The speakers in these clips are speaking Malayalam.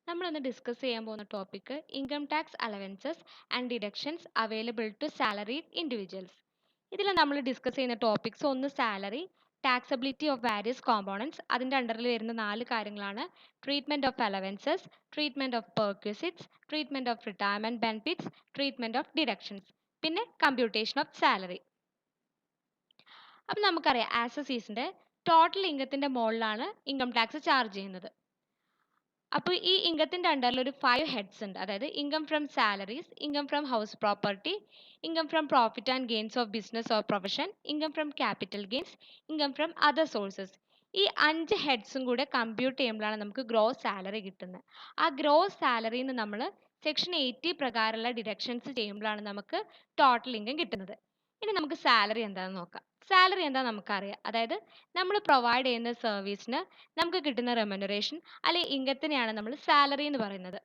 നമ്മളൊന്ന് ഡിസ്കസ് ചെയ്യാൻ പോകുന്ന topic income tax allowances and deductions available to salaried individuals. ഇതിൽ നമ്മൾ ഡിസ്കസ് ചെയ്യുന്ന ടോപ്പിക്സ് ഒന്ന് salary, taxability of various components, അതിൻ്റെ അണ്ടറിൽ വരുന്ന 4 കാര്യങ്ങളാണ് treatment of allowances, treatment of perquisites, treatment of retirement benefits, treatment of deductions, പിന്നെ കമ്പ്യൂട്ടേഷൻ ഓഫ് സാലറി. അപ്പം നമുക്കറിയാം ആസസീസിൻ്റെ ടോട്ടൽ ഇൻകത്തിൻ്റെ മുകളിലാണ് ഇൻകം ടാക്സ് ചാർജ് ചെയ്യുന്നത്. അപ്പോൾ ഈ ഇൻകത്തിൻ്റെ അണ്ടറിൽ ഒരു 5 ഹെഡ്സ് ഉണ്ട്. അതായത് income from salaries, income from house property, income from profit and gains of business or profession, income from capital gains, income from other sources. ഈ 5 ഹെഡ്സും കൂടെ കമ്പ്യൂട്ട് ചെയ്യുമ്പോഴാണ് നമുക്ക് ഗ്രോസ് സാലറി കിട്ടുന്നത്. ആ ഗ്രോസ് സാലറിയിൽ നിന്ന് നമ്മൾ സെക്ഷൻ 80 പ്രകാരമുള്ള ഡിഡക്ഷൻസ് ചെയ്യുമ്പോഴാണ് നമുക്ക് ടോട്ടൽ ഇൻകം കിട്ടുന്നത്. ഇനി നമുക്ക് സാലറി എന്താണെന്ന് നോക്കാം. സാലറി എന്താ നമുക്കറിയാം. അതായത് നമ്മൾ പ്രൊവൈഡ് ചെയ്യുന്ന സർവീസിന് നമുക്ക് കിട്ടുന്ന റെമ്യൂണറേഷൻ അല്ലെങ്കിൽ ഇൻകത്തിനെയാണ് നമ്മൾ സാലറി എന്ന് പറയുന്നത്.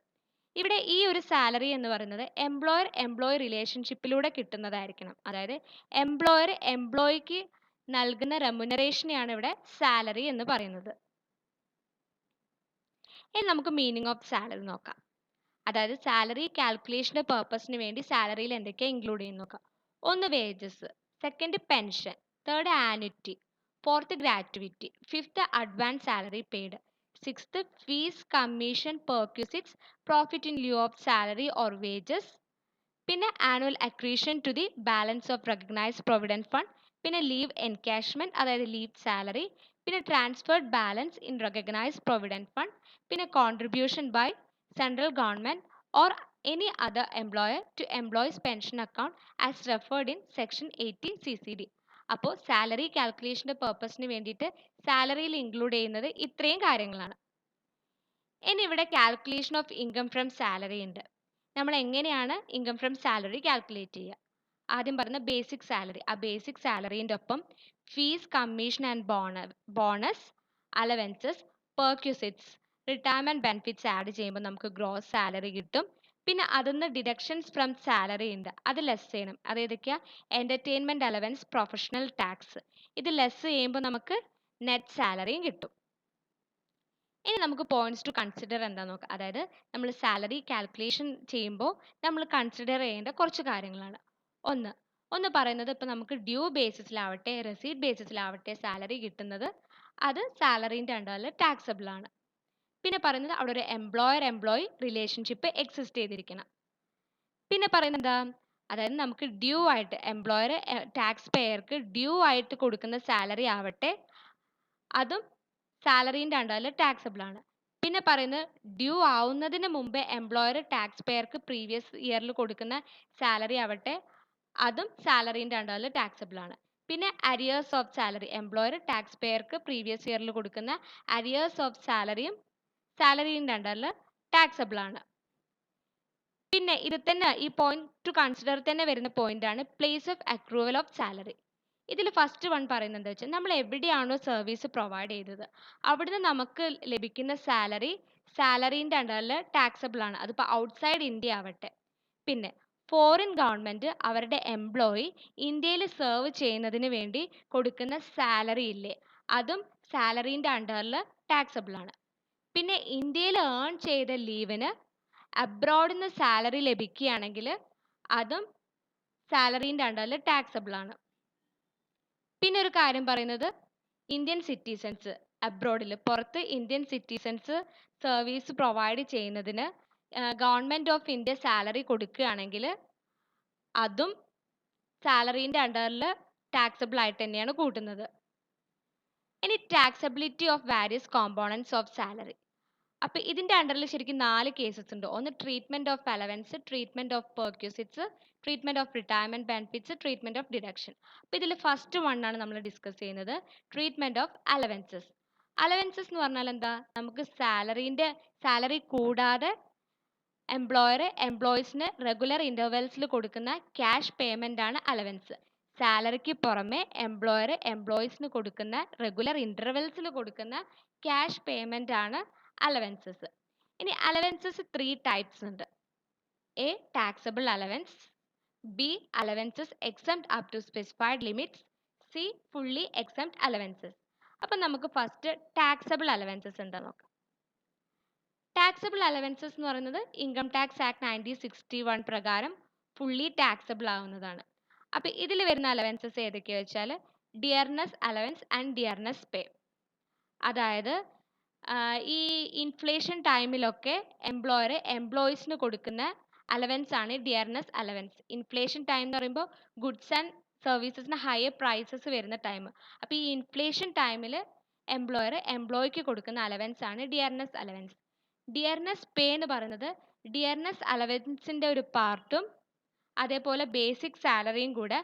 ഇവിടെ ഈ ഒരു സാലറി എന്ന് പറയുന്നത് എംപ്ലോയർ എംപ്ലോയി റിലേഷൻഷിപ്പിലൂടെ കിട്ടുന്നതായിരിക്കണം. അതായത് എംപ്ലോയർ എംപ്ലോയിക്ക് നൽകുന്ന റെമ്യൂണറേഷനെയാണ് ഇവിടെ സാലറി എന്ന് പറയുന്നത്. ഇനി നമുക്ക് മീനിങ് ഓഫ് സാലറി നോക്കാം. അതായത് സാലറി കാൽക്കുലേഷൻ്റെ പർപ്പസിന് വേണ്ടി സാലറിയിൽ എന്തൊക്കെയാണ് ഇൻക്ലൂഡ് ചെയ്യുന്ന നോക്കാം. ഒന്ന് wages, second pension, third annuity, fourth gratuity, fifth advance salary paid, sixth fees, commission, perquisites, profit in lieu of salary or wages, പിന്നെ annual accretion to the balance of recognised provident fund, പിന്നെ ലീവ് എൻകാഷ്മെൻറ്റ് അതായത് ലീവ് സാലറി, പിന്നെ transferred balance in recognised provident fund, പിന്നെ contribution by central government or any other employer to employees pension account as referred in section 80 CCD. അപ്പോൾ സാലറി കാൽക്കുലേഷൻ്റെ പർപ്പസിന് വേണ്ടിയിട്ട് സാലറിയിൽ ഇൻക്ലൂഡ് ചെയ്യുന്നത് ഇത്രയും കാര്യങ്ങളാണ്. ഇനി ഇവിടെ calculation of income from salary ഉണ്ട്. നമ്മൾ എങ്ങനെയാണ് ഇൻകം ഫ്രം സാലറി കാൽക്കുലേറ്റ് ചെയ്യുക? ആദ്യം പറഞ്ഞ ബേസിക് സാലറി, ആ ബേസിക് സാലറീൻ്റെ ഒപ്പം fees, commission and bonus, allowances, perquisites, retirement benefits add ചെയ്യുമ്പോൾ നമുക്ക് ഗ്രോസ് സാലറി കിട്ടും. പിന്നെ അതിൽ ഡിഡക്ഷൻസ് ഫ്രം സാലറി ഉണ്ട്, അത് ലെസ് ചെയ്യണം. അത് ഏതൊക്കെയാണ്? Entertainment allowance, professional tax. ഇത് ലെസ് ചെയ്യുമ്പോൾ നമുക്ക് നെറ്റ് സാലറിയും കിട്ടും. ഇനി നമുക്ക് പോയിന്റ്സ് ടു കൺസിഡർ എന്താണെന്ന് നോക്കാം. അതായത് നമ്മൾ സാലറി കാൽക്കുലേഷൻ ചെയ്യുമ്പോൾ നമ്മൾ കൺസിഡർ ചെയ്യേണ്ട കുറച്ച് കാര്യങ്ങളാണ്. ഒന്ന് പറയുന്നത് ഇപ്പോൾ നമുക്ക് ഡ്യൂ ബേസിസിലാവട്ടെ റെസീറ്റ് ബേസിസിലാവട്ടെ സാലറി കിട്ടുന്നത് അത് സാലറീൻ്റെ അണ്ടറിൽ ടാക്സബിൾ ആണ്. പിന്നെ പറയുന്നത് അവിടെ ഒരു എംപ്ലോയർ എംപ്ലോയി റിലേഷൻഷിപ്പ് എക്സിസ്റ്റ് ചെയ്തിരിക്കണം. പിന്നെ പറയുന്നത് എന്താ? അതായത് നമുക്ക് ഡ്യൂ ആയിട്ട് എംപ്ലോയർ ടാക്സ് പേയർക്ക് ഡ്യൂ ആയിട്ട് കൊടുക്കുന്ന സാലറി ആവട്ടെ അതും സാലറീൻ്റെ അണ്ടറിൽ ടാക്സബിൾ ആണ്. പിന്നെ പറയുന്നത് ഡ്യൂ ആവുന്നതിന് മുമ്പേ എംപ്ലോയർ ടാക്സ് പേയർക്ക് പ്രീവിയസ് ഇയറിൽ കൊടുക്കുന്ന സാലറി ആവട്ടെ അതും സാലറീൻ്റെ അണ്ടറിൽ ടാക്സബിൾ ആണ്. പിന്നെ arrears of salary, employer tax പേയർക്ക് പ്രീവിയസ് ഇയറിൽ കൊടുക്കുന്ന അരിയേഴ്സ് ഓഫ് സാലറിയും സാലറീൻ്റെ അണ്ടറിൽ ടാക്സബിൾ ആണ്. പിന്നെ ഇത് തന്നെ ഈ പോയിന്റ് ടു കൺസിഡർ തന്നെ വരുന്ന പോയിന്റാണ് place of accrual of salary. ഇതിൽ ഫസ്റ്റ് വൺ പറയുന്നത് എന്താ വെച്ചാൽ നമ്മൾ എവിടെയാണോ സർവീസ് പ്രൊവൈഡ് ചെയ്തത് അവിടുന്ന് നമുക്ക് ലഭിക്കുന്ന സാലറീൻ്റെ അണ്ടറിൽ ടാക്സബിൾ ആണ്. അതിപ്പോൾ ഔട്ട്സൈഡ് ഇന്ത്യ ആവട്ടെ. പിന്നെ ഫോറിൻ ഗവൺമെൻറ് അവരുടെ എംപ്ലോയി ഇന്ത്യയിൽ സെർവ് ചെയ്യുന്നതിന് വേണ്ടി കൊടുക്കുന്ന സാലറി ഇല്ലേ അതും സാലറീൻ്റെ അണ്ടറിൽ ടാക്സബിൾ ആണ്. പിന്നെ ഇന്ത്യയിൽ ഏൺ ചെയ്ത ലീവിന് അബ്രോഡിൽ നിന്ന് സാലറി ലഭിക്കുകയാണെങ്കിൽ അതും സാലറീൻ്റെ അണ്ടറിൽ ടാക്സബിൾ ആണ്. പിന്നെ ഒരു കാര്യം പറയുന്നത് ഇന്ത്യൻ സിറ്റിസൺസ് അബ്രോഡിൽ പുറത്ത് ഇന്ത്യൻ സിറ്റിസൺസ് സർവീസ് പ്രൊവൈഡ് ചെയ്യുന്നതിന് ഗവൺമെൻറ് ഓഫ് ഇന്ത്യ സാലറി കൊടുക്കുകയാണെങ്കിൽ അതും സാലറീൻ്റെ അണ്ടറിൽ ടാക്സബിൾ ആയിട്ട് തന്നെയാണ് കൂട്ടുന്നത്. ഇനി taxability of various components of salary. അപ്പോൾ ഇതിൻ്റെ അണ്ടറിൽ ശരിക്കും 4 കേസസ് ഉണ്ട്. ഒന്ന് treatment of allowance, treatment of perquisites, treatment of retirement benefits, treatment of deduction. അപ്പോൾ ഇതിൽ ഫസ്റ്റ് വൺ ആണ് നമ്മൾ ഡിസ്കസ് ചെയ്യുന്നത്, ട്രീറ്റ്മെൻറ്റ് ഓഫ് അലവൻസസ്. അലവൻസസ് എന്ന് പറഞ്ഞാൽ എന്താ? നമുക്ക് സാലറി കൂടാതെ എംപ്ലോയർ എംപ്ലോയീസിന് റെഗുലർ ഇൻ്റർവെൽസിൽ കൊടുക്കുന്ന ക്യാഷ് പേയ്മെൻ്റ് ആണ് അലവൻസ്. സാലറിക്ക് പുറമെ എംപ്ലോയർ എംപ്ലോയീസിന് കൊടുക്കുന്ന റെഗുലർ ഇൻ്റർവെൽസിൽ കൊടുക്കുന്ന ക്യാഷ് പേയ്മെൻ്റ് ആണ് അലവൻസസ്. ഇനി അലവൻസസ് 3 ടൈപ്സ് ഉണ്ട്. A taxable allowance, B allowances exempt up to specified limits, C fully exempt allowances. അപ്പം നമുക്ക് ഫസ്റ്റ് ടാക്സബിൾ അലവൻസസ് എന്താ നോക്കാം. ടാക്സബിൾ അലവൻസസ് എന്ന് പറയുന്നത് ഇൻകം ടാക്സ് ആക്ട് 1961 പ്രകാരം ഫുള്ളി ടാക്സബിൾ ആവുന്നതാണ്. അപ്പോൾ ഇതിൽ വരുന്ന അലവൻസസ് ഏതൊക്കെയാ വെച്ചാൽ ഡിയർനെസ് അലവൻസ് ആൻഡ് ഡിയർനെസ് പേ. അതായത് ഈ ഇൻഫ്ലേഷൻ ടൈമിലൊക്കെ എംപ്ലോയർ എംപ്ലോയീസിന് കൊടുക്കുന്ന അലവൻസ് ആണ് ഡിയർനെസ് അലവൻസ്. ഇൻഫ്ലേഷൻ ടൈം എന്ന് പറയുമ്പോൾ ഗുഡ്സ് ആൻഡ് സർവീസസിന് ഹയർ പ്രൈസസ് വരുന്ന ടൈം. അപ്പോൾ ഈ ഇൻഫ്ലേഷൻ ടൈമിൽ എംപ്ലോയർ എംപ്ലോയിക്ക് കൊടുക്കുന്ന അലവൻസ് ആണ് ഡിയർനെസ് അലവൻസ്. ഡിയർനെസ് പേ എന്ന് പറയുന്നത് ഡിയർനെസ് അലവൻസിൻ്റെ ഒരു പാർട്ടും അതേപോലെ ബേസിക് സാലറിയും കൂടെ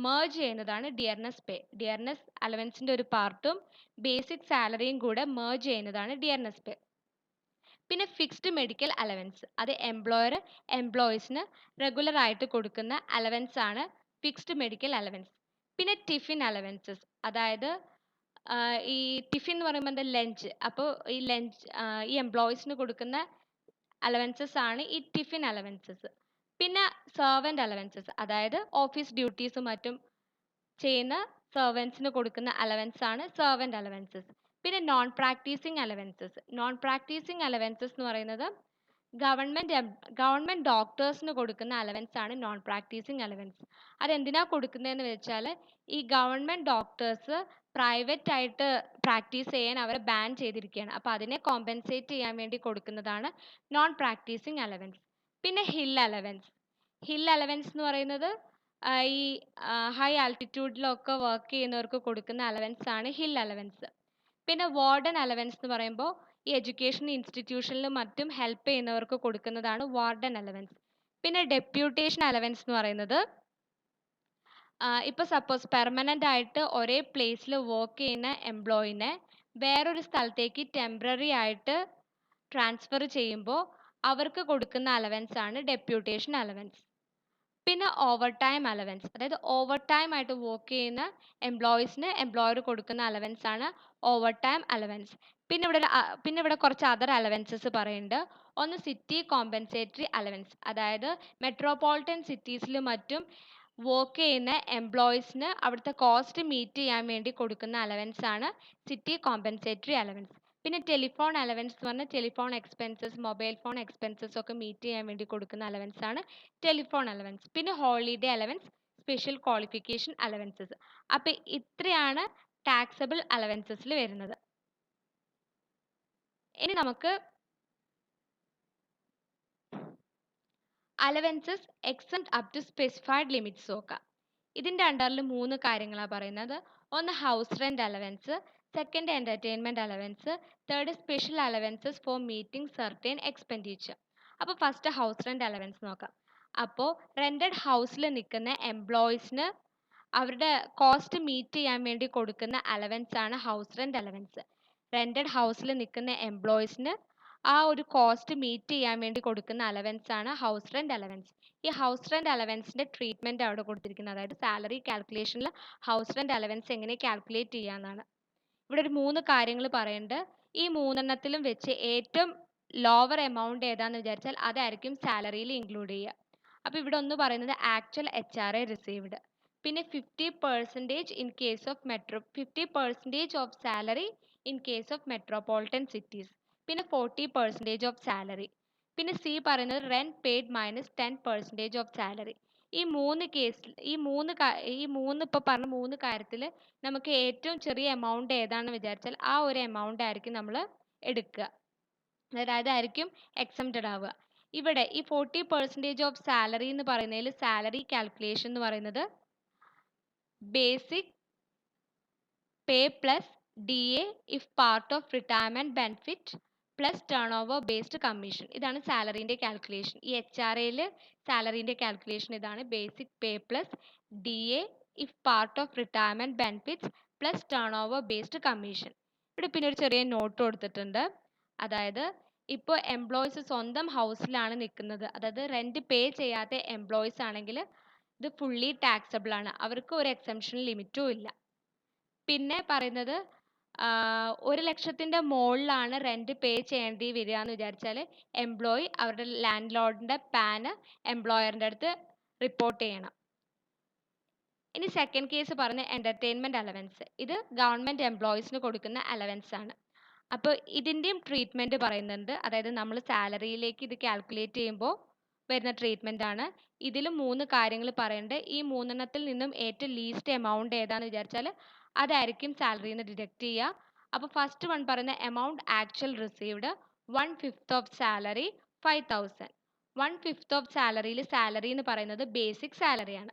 merge ചെയ്യുന്നതാണ് ഡിയർനെസ് പേ. ഡിയർനെസ് അലവൻസിൻ്റെ ഒരു പാർട്ടും ബേസിക് സാലറിയും കൂടെ merge ചെയ്യുന്നതാണ് ഡിയർനെസ് പേ. പിന്നെ ഫിക്സ്ഡ് മെഡിക്കൽ അലവൻസ്, അത് എംപ്ലോയർ എംപ്ലോയീസിന് റെഗുലർ ആയിട്ട് കൊടുക്കുന്ന അലവൻസ് ആണ് ഫിക്സ്ഡ് മെഡിക്കൽ അലവൻസ്. പിന്നെ ടിഫിൻ അലവൻസസ്, അതായത് ഈ ടിഫിൻ എന്ന് പറയുമ്പോൾ എന്താ ലഞ്ച്. അപ്പോൾ ഈ ലഞ്ച് ഈ എംപ്ലോയീസിന് കൊടുക്കുന്ന അലവൻസസ് ആണ് ഈ ടിഫിൻ അലവൻസസ്. പിന്നെ സെർവൻ്റ് അലവൻസസ്, അതായത് ഓഫീസ് ഡ്യൂട്ടീസും മറ്റും ചെയ്യുന്ന സെർവൻസിന് കൊടുക്കുന്ന അലവൻസ് ആണ് സെർവൻ്റ് അലവൻസസ്. പിന്നെ non practicing allowances. Non practicing allowances എന്ന് പറയുന്നത് ഗവൺമെൻറ് ഡോക്ടേഴ്സിന് കൊടുക്കുന്ന അലവൻസ് ആണ് നോൺ പ്രാക്ടീസിങ് അലവൻസ്. അതെന്തിനാണ് കൊടുക്കുന്നതെന്ന് വെച്ചാൽ ഈ ഗവൺമെൻറ് ഡോക്ടേഴ്സ് പ്രൈവറ്റ് ആയിട്ട് പ്രാക്ടീസ് ചെയ്യാൻ അവരെ ബാൻ ചെയ്തിരിക്കുകയാണ്. അപ്പോൾ അതിനെ കോമ്പൻസേറ്റ് ചെയ്യാൻ വേണ്ടി കൊടുക്കുന്നതാണ് നോൺ പ്രാക്ടീസിങ് അലവൻസ്. പിന്നെ ഹിൽ അലവൻസ്. ഹിൽ അലവൻസ് എന്ന് പറയുന്നത് ഈ ഹൈ ആൾട്ടിറ്റ്യൂഡിലൊക്കെ വർക്ക് ചെയ്യുന്നവർക്ക് കൊടുക്കുന്ന അലവൻസ് ആണ് ഹിൽ അലവൻസ്. പിന്നെ വാർഡൻ അലവൻസ് എന്ന് പറയുമ്പോൾ ഈ എഡ്യൂക്കേഷൻ ഇൻസ്റ്റിറ്റ്യൂഷനിലും മറ്റും ഹെൽപ്പ് ചെയ്യുന്നവർക്ക് കൊടുക്കുന്നതാണ് വാർഡൻ അലവൻസ്. പിന്നെ ഡെപ്യൂട്ടേഷൻ അലവൻസ് എന്ന് പറയുന്നത് ഇപ്പോൾ സപ്പോസ് പെർമനൻ്റ് ആയിട്ട് ഒരേ പ്ലേസിൽ വർക്ക് ചെയ്യുന്ന എംപ്ലോയിനെ വേറൊരു സ്ഥലത്തേക്ക് ടെമ്പററി ആയിട്ട് ട്രാൻസ്ഫർ ചെയ്യുമ്പോൾ അവർക്ക് കൊടുക്കുന്ന അലവൻസ് ആണ് ഡെപ്യൂട്ടേഷൻ അലവൻസ്. പിന്നെ ഓവർ ടൈം അലവൻസ്, അതായത് ഓവർ ടൈം ആയിട്ട് വർക്ക് ചെയ്യുന്ന എംപ്ലോയീസിന് എംപ്ലോയർ കൊടുക്കുന്ന അലവൻസ് ആണ് ഓവർ ടൈം അലവൻസ്. പിന്നെ ഇവിടെ കുറച്ച് അതർ അലവൻസസ് പറയുന്നുണ്ട്. ഒന്ന് സിറ്റി കോമ്പൻസേറ്ററി അലവൻസ്, അതായത് മെട്രോപൊളിറ്റൻ സിറ്റീസിലും മറ്റും വർക്ക് ചെയ്യുന്ന എംപ്ലോയീസിന് അവിടുത്തെ കോസ്റ്റ് മീറ്റ് ചെയ്യാൻ വേണ്ടി കൊടുക്കുന്ന അലവൻസ് ആണ് സിറ്റി കോമ്പൻസേറ്ററി അലവൻസ്. പിന്നെ ടെലിഫോൺ അലവൻസ് എന്ന് പറഞ്ഞാൽ telephone expenses, mobile phone expenses ഒക്കെ മീറ്റ് ചെയ്യാൻ വേണ്ടി കൊടുക്കുന്ന അലവൻസ് ആണ് ടെലിഫോൺ അലവൻസ്. പിന്നെ holiday allowance, special qualification allowances. അപ്പോൾ ഇത്രയാണ് ടാക്സബിൾ അലവൻസസിൽ വരുന്നത്. ഇനി നമുക്ക് allowances exempt up to specified limits നോക്കാം. ഇതിൻ്റെ അണ്ടറിൽ 3 കാര്യങ്ങളാണ് പറയുന്നത്. ഒന്ന് house rent allowance, second entertainment allowance, third special allowances for meeting certain expenditure. അപ്പോൾ ഫസ്റ്റ് ഹൗസ് റെൻ്റ് അലവൻസ് നോക്കാം. അപ്പോൾ റെൻറ്റഡ് ഹൗസിൽ നിൽക്കുന്ന എംപ്ലോയീസിന് അവരുടെ കോസ്റ്റ് മീറ്റ് ചെയ്യാൻ വേണ്ടി കൊടുക്കുന്ന അലവൻസ് ആണ് ഹൗസ് റെൻ്റ് അലവൻസ്. റെൻറ്റഡ് ഹൗസിൽ നിൽക്കുന്ന എംപ്ലോയീസിന് ആ ഒരു കോസ്റ്റ് മീറ്റ് ചെയ്യാൻ വേണ്ടി കൊടുക്കുന്ന അലവൻസ് ആണ് ഹൗസ് റെൻ്റ് അലവൻസ്. ഈ ഹൗസ് റെൻ്റ് അലവൻസിൻ്റെ ട്രീറ്റ്മെൻറ്റ് അവിടെ കൊടുത്തിരിക്കുന്നത്, അതായത് സാലറി കാൽക്കുലേഷനിൽ ഹൗസ് റെൻ്റ് അലവൻസ് എങ്ങനെ കാൽക്കുലേറ്റ് ചെയ്യാമെന്നാണ്. ഇവിടെ ഒരു 3 കാര്യങ്ങൾ പറയുന്നുണ്ട്. ഈ 3 വെച്ച് ഏറ്റവും ലോവർ എമൗണ്ട് ഏതാണെന്ന് വിചാരിച്ചാൽ അതായിരിക്കും സാലറിയിൽ ഇൻക്ലൂഡ് ചെയ്യുക. അപ്പോൾ ഇവിടെ ഒന്ന് പറയുന്നത് ആക്ച്വൽ HRA റിസീവ്ഡ്, പിന്നെ 50% in case of 50% of salary in case of metropolitan cities, പിന്നെ 40% ഓഫ് സാലറി. പിന്നെ സി പറയുന്നത് rent paid minus 10% of salary. ഈ 3 കേസിൽ ഇപ്പോൾ പറഞ്ഞ 3 കാര്യത്തിൽ നമുക്ക് ഏറ്റവും ചെറിയ എമൗണ്ട് ഏതാണെന്ന് വിചാരിച്ചാൽ ആ ഒരു എമൗണ്ട് ആയിരിക്കും നമ്മൾ എടുക്കുക, അതായത് അതായിരിക്കും എക്സംപ്റ്റഡ് ആവുക. ഇവിടെ ഈ 40% ഓഫ് സാലറി എന്ന് പറയുന്നതിൽ സാലറി കാൽക്കുലേഷൻ എന്ന് പറയുന്നത് basic pay plus DA if part of retirement benefit plus turn over based commission. ഇതാണ് സാലറീൻ്റെ കാൽക്കുലേഷൻ. ഈ HRAയിൽ സാലറീൻ്റെ കാൽക്കുലേഷൻ ഇതാണ്, basic pay plus DA if part of retirement benefits plus turn over based commission. ഇവിടെ പിന്നെ ഒരു ചെറിയ നോട്ട് കൊടുത്തിട്ടുണ്ട്. അതായത് ഇപ്പോൾ എംപ്ലോയീസ് സ്വന്തം ഹൗസിലാണ് നിൽക്കുന്നത്, അതായത് റെൻറ്റ് പേ ചെയ്യാത്ത എംപ്ലോയീസ് ആണെങ്കിൽ ഇത് ഫുള്ളി ടാക്സബിൾ ആണ്, അവർക്ക് ഒരു എക്സംഷൻ ലിമിറ്റും ഇല്ല. പിന്നെ പറയുന്നത് 1,00,000 മുകളിലാണ് റെൻറ്റ് പേ ചെയ്യേണ്ടി വരിക എന്ന് വിചാരിച്ചാൽ എംപ്ലോയി അവരുടെ ലാൻഡ് ലോർഡിൻ്റെ പാന് എംപ്ലോയറിൻ്റെ അടുത്ത് റിപ്പോർട്ട് ചെയ്യണം. ഇനി സെക്കൻഡ് കേസ് പറഞ്ഞ എൻ്റർടൈൻമെൻറ്റ് അലവൻസ്, ഇത് ഗവൺമെൻറ് എംപ്ലോയീസിന് കൊടുക്കുന്ന അലവൻസ് ആണ്. അപ്പോൾ ഇതിൻ്റെയും ട്രീറ്റ്മെൻറ്റ് പറയുന്നുണ്ട്. അതായത് നമ്മൾ സാലറിയിലേക്ക് ഇത് കാൽക്കുലേറ്റ് ചെയ്യുമ്പോൾ വരുന്ന ട്രീറ്റ്മെൻ്റ് ആണ്. ഇതിൽ 3 കാര്യങ്ങൾ പറയുന്നുണ്ട്. ഈ 3 നിന്നും ഏറ്റവും ലീസ്റ്റ് എമൗണ്ട് ഏതാണെന്ന് വിചാരിച്ചാൽ അതായിരിക്കും സാലറിയിൽ നിന്ന് ഡിഡക്റ്റ് ചെയ്യുക. അപ്പോൾ ഫസ്റ്റ് വൺ പറയുന്ന amount actual received 1/5 of salary 5000. 1/5 of സാലറിയിൽ സാലറി എന്ന് പറയുന്നത് ബേസിക് സാലറിയാണ്.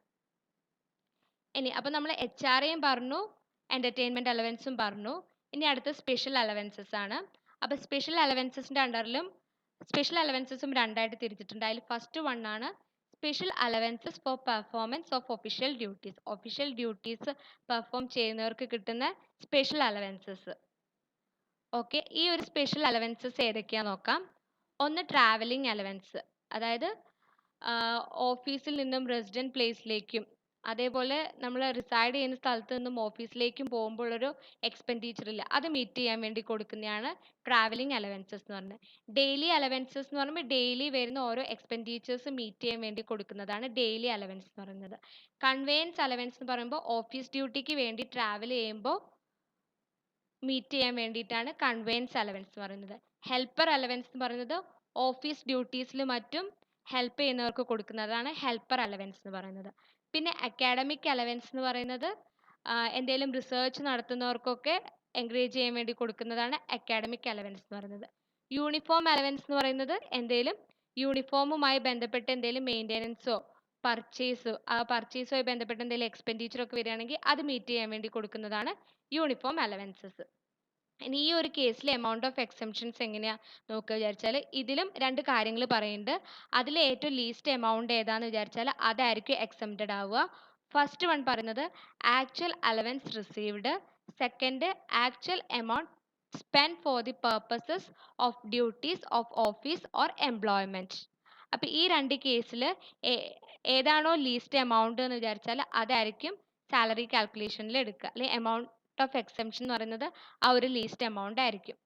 ഇനി അപ്പോൾ നമ്മൾ HRAയും പറഞ്ഞു, എൻ്റർടൈൻമെൻറ്റ് അലവൻസും പറഞ്ഞു. ഇനി അടുത്ത സ്പെഷ്യൽ അലവൻസസ് ആണ്. അപ്പോൾ സ്പെഷ്യൽ അലവൻസസിൻ്റെ അണ്ടറിലും സ്പെഷ്യൽ അലവൻസസും രണ്ടായിട്ട് തിരിച്ചിട്ടുണ്ട്. അതിൽ ഫസ്റ്റ് വൺ ആണ് special allowances four performance of official duties. Official duties perform ചെയ്യുന്നവർക്ക് കിട്ടുന്ന സ്പെഷ്യൽ അലവൻസസ്. ഓക്കെ, ഈ ഒരു സ്പെഷ്യൽ അലവൻസസ് ഏതൊക്കെയാണെന്ന് നോക്കാം. ഒന്ന് ട്രാവലിംഗ് അലവൻസ്, അതായത് ഓഫീസിൽ നിന്നും റെസിഡൻറ്റ് പ്ലേസിലേക്കും അതേപോലെ നമ്മൾ റിസൈഡ് ചെയ്യുന്ന സ്ഥലത്ത് നിന്നും ഓഫീസിലേക്കും പോകുമ്പോഴൊരു എക്സ്പെൻഡിച്ചർ ഇല്ല, അത് മീറ്റ് ചെയ്യാൻ വേണ്ടി കൊടുക്കുന്നതാണ് ട്രാവലിംഗ് അലവൻസസ് എന്ന് പറയുന്നത്. ഡെയിലി അലവൻസസ് എന്ന് പറയുമ്പോൾ ഡെയിലി വരുന്ന ഓരോ എക്സ്പെൻഡിച്ചേഴ്സ് മീറ്റ് ചെയ്യാൻ വേണ്ടി കൊടുക്കുന്നതാണ് ഡെയിലി അലവൻസ് എന്ന് പറയുന്നത്. കൺവെയൻസ് അലവൻസ് എന്ന് പറയുമ്പോൾ ഓഫീസ് ഡ്യൂട്ടിക്ക് വേണ്ടി ട്രാവൽ ചെയ്യുമ്പോൾ മീറ്റ് ചെയ്യാൻ വേണ്ടിയിട്ടാണ് കൺവെയൻസ് അലവൻസ് എന്ന് പറയുന്നത്. ഹെൽപ്പർ അലവൻസ് എന്ന് പറയുന്നത് ഓഫീസ് ഡ്യൂട്ടീസിലും മറ്റും ഹെൽപ്പ് ചെയ്യുന്നവർക്ക് കൊടുക്കുന്നതാണ് ഹെൽപ്പർ അലവൻസ് എന്ന് പറയുന്നത്. പിന്നെ അക്കാഡമിക് അലവൻസ് എന്ന് പറയുന്നത് എന്തെങ്കിലും റിസർച്ച് നടത്തുന്നവർക്കൊക്കെ എൻകറേജ് ചെയ്യാൻ വേണ്ടി കൊടുക്കുന്നതാണ് അക്കാഡമിക് അലവൻസ് എന്ന് പറയുന്നത്. യൂണിഫോം അലവൻസ് എന്ന് പറയുന്നത് എന്തെങ്കിലും യൂണിഫോമുമായി ബന്ധപ്പെട്ട് എന്തെങ്കിലും മെയിൻ്റെനൻസോ പർച്ചേസുമായി ബന്ധപ്പെട്ട് എന്തെങ്കിലും എക്സ്പെൻഡിച്ചർ ഒക്കെ വരികയാണെങ്കിൽ അത് മീറ്റ് ചെയ്യാൻ വേണ്ടി കൊടുക്കുന്നതാണ് യൂണിഫോം അലവൻസസ്. ഇനി ഈ ഒരു കേസിൽ എമൗണ്ട് ഓഫ് എക്സംഷൻസ് എങ്ങനെയാ നോക്കുക വിചാരിച്ചാൽ ഇതിലും 2 കാര്യങ്ങൾ പറയുന്നുണ്ട്. അതിൽ ഏറ്റവും ലീസ്റ്റ് എമൗണ്ട് ഏതാന്ന് വിചാരിച്ചാൽ അതായിരിക്കും എക്സംപ്റ്റഡ് ആവുക. ഫസ്റ്റ് വൺ പറയുന്നത് actual allowance received, second actual amount spend for the purposes of duties of office or employment. അപ്പോൾ ഈ 2 കേസിൽ ഏതാണോ ലീസ്റ്റ് എമൗണ്ട് എന്ന് വിചാരിച്ചാൽ അതായിരിക്കും സാലറി കാൽക്കുലേഷനിൽ എടുക്കുക, അല്ലെങ്കിൽ എമൗണ്ട് ഓഫ് എക്സംഷൻ എന്ന് പറയുന്നത് ആ ഒരു ലീസ്റ്റ് എമൗണ്ട് ആയിരിക്കും.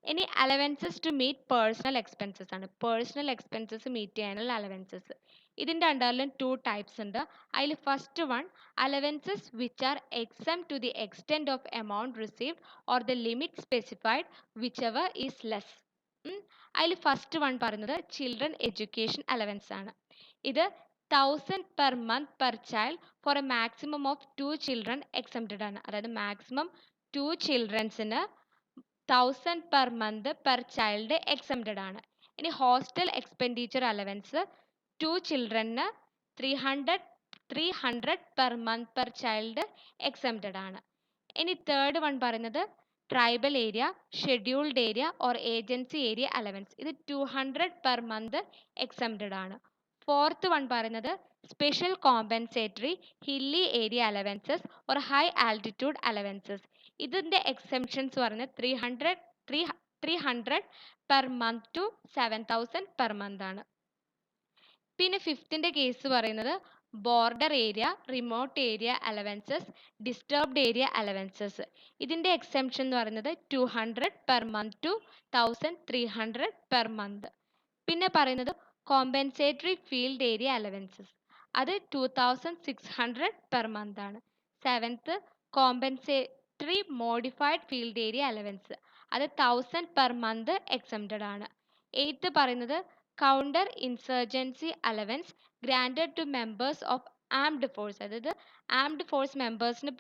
ഇനി allowances to meet personal expenses ആണ്. പേഴ്സണൽ എക്സ്പെൻസസ് മീറ്റ് ചെയ്യാനുള്ള അലവൻസസ്. ഇതിൻ്റെ അണ്ടറിലും 2 ടൈപ്സ് ഉണ്ട്. അതിൽ first one allowances which are exempt to the extent of amount received or the limit specified whichever is less. അതിൽ ഫസ്റ്റ് വൺ പറയുന്നത് ചിൽഡ്രൻ എഡ്യൂക്കേഷൻ അലവൻസ് ആണ്. ഇത് 1000 per month per child for a maximum of 2 children exempted ആണ്. അതായത് മാക്സിമം 2 ചിൽഡ്രൻസിന് 1000 per month per child exempted ആണ്. ഇനി ഹോസ്റ്റൽ എക്സ്പെൻഡിച്ചർ അലവൻസ് 2 ചിൽഡ്രന് 300 per month per child exempted ആണ്. ഇനി തേർഡ് വൺ പറയുന്നത് tribal area, scheduled area or agency area allowance. ഇത് 200 പെർ മന്ത് എക്സംപ്റ്റഡ് ആണ്. ഫോർത്ത് വൺ പറയുന്നത് special compensatory hilly area allowances or high altitude allowances. ഇതിൻ്റെ എക്സംഷൻസ് പറയുന്നത് 300 per month to 7000 per month ആണ്. പിന്നെ ഫിഫ്ത്തിൻ്റെ കേസ് പറയുന്നത് border area, remote area allowances, disturbed area allowances. ഇതിൻ്റെ എക്സംഷൻ എന്ന് പറയുന്നത് 200 per month to 1300 per month. പിന്നെ പറയുന്നത് കോമ്പൻസേറ്ററി ഫീൽഡ് ഏരിയ അലവൻസസ്, അത് 2600 പെർ മന്ത് ആണ്. Seventh compensatory modified field area allowance, അത് 1000 പെർ മന്ത് എക്സംപ്റ്റഡ് ആണ്. എയ്ത്ത് പറയുന്നത് counter insurgency allowance granted to members of armed force, അതായത് ആംഡ് ഫോഴ്സ് മെമ്പേഴ്സിന്